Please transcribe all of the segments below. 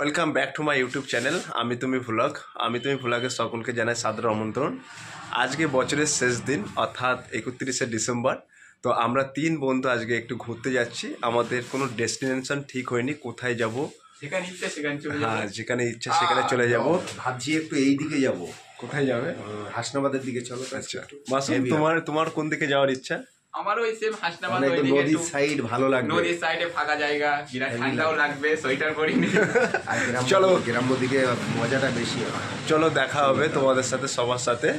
Welcome back to my YouTube channel আমি তুমি ভ্লগের সকলকে জানাই সাদর আমন্ত্রণ। আজকে বছরের শেষ দিন অর্থাৎ 31শে ডিসেম্বর। তো আমরা তিন বন্ধু আজকে একটু ঘুরতে যাচ্ছি। আমাদের কোনো ডেস্টিনেশন ঠিক হয়নি, কোথায় যাব, হ্যাঁ যেখানে ইচ্ছা সেখানে চলে যাব। ভাবছি একটু এই দিকে যাব। কোথায় যাবে? হাসনাবাদের দিকে চলো। আচ্ছা মাসুম, তোমার কোন দিকে যাওয়ার ইচ্ছা? আমার ওই সেম হাসনাবাদ, ওই দিকে নদীর সাইড ভালো লাগবে, নদীর সাইডে ফাঁকা জায়গা, বিরাট ঠান্ডাও লাগবে, সোয়েটার পরিনি। চলো গ্রাম্য দিকে মজাটা বেশি হয়। চলো দেখা হবে তোমাদের সাথে, সবার সাথে।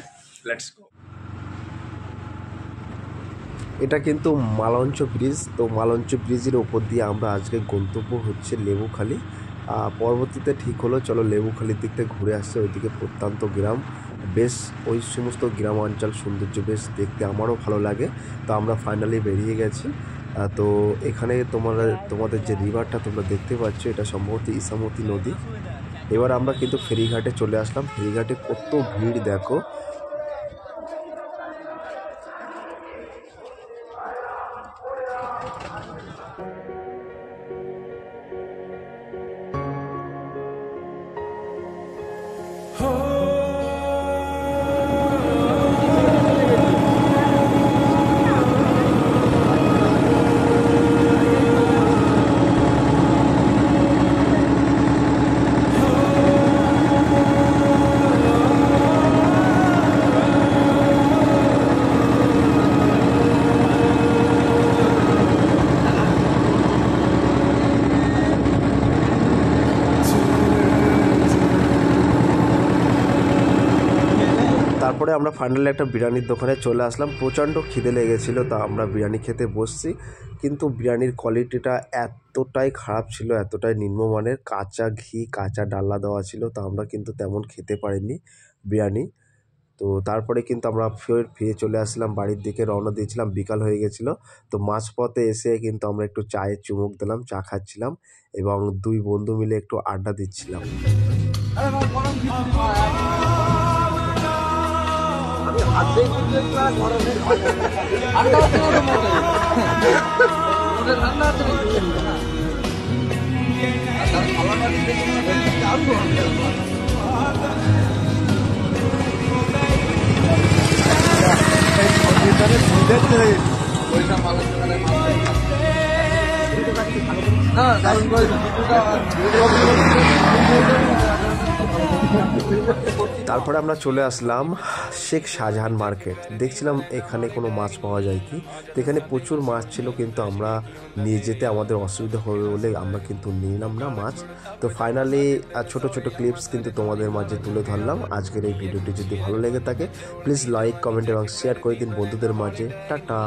Let's go. এটা কিন্তু মালঞ্চ ব্রিজ। তো মালঞ্চ ব্রিজের ওপর দিয়ে আমরা আজকে গন্তব্য হচ্ছে লেবুখালী। পরবর্তীতে ঠিক হলো চলো লেবুখালীর দিক থেকে ঘুরে আসছে। ওইদিকে প্রত্যন্ত গ্রাম, বেশ ওই সমস্ত গ্রাম অঞ্চল সৌন্দর্য বেশ দেখতে আমারও ভালো লাগে। তো আমরা ফাইনালি বেরিয়ে গেছি। তো এখানে তোমাদের যে রিভারটা তোমরা দেখতে পাচ্ছ এটা সম্ভবত ইসামতি নদী। এবার আমরা কিন্তু ফেরিঘাটে চলে আসলাম। ফেরিঘাটে কত ভিড় দেখো। তারপরে আমরা ফাইনালি একটা বিরিয়ানির দোকানে চলে আসলাম। প্রচণ্ড খিদে লেগেছিলো, তা আমরা বিরিয়ানি খেতে বসছি। কিন্তু বিরিয়ানির কোয়ালিটিটা এতটাই খারাপ ছিল, এতটাই নিম্নমানের। কাঁচা ঘি, কাঁচা ডালনা দেওয়া ছিল, তা আমরা কিন্তু তেমন খেতে পারিনি বিরিয়ানি। তো তারপরে কিন্তু আমরা ফিরে চলে আসলাম বাড়ির দিকে, রওনা দিয়েছিলাম। বিকাল হয়ে গেছিলো। তো মাঝপথে এসে কিন্তু আমরা একটু চায়ের চুমুক দিলাম, চা খাচ্ছিলাম এবং দুই বন্ধু মিলে একটু আড্ডা দিচ্ছিলাম। তারপরে আমরা চলে আসলাম শেখ শাহজাহান মার্কেট। দেখছিলাম এখানে কোনো মাছ পাওয়া যায় কি। তো এখানে প্রচুর মাছ ছিল, কিন্তু আমরা নিয়ে যেতে আমাদের অসুবিধা হবে বলে আমরা কিন্তু নিলাম না মাছ। তো ফাইনালি ছোট ছোট ক্লিপস কিন্তু তোমাদের মাঝে তুলে ধরলাম। আজকের এই ভিডিওটি যদি ভালো লেগে থাকে প্লিজ লাইক, কমেন্ট এবং শেয়ার করে দিন বন্ধুদের মাঝে। টাটা।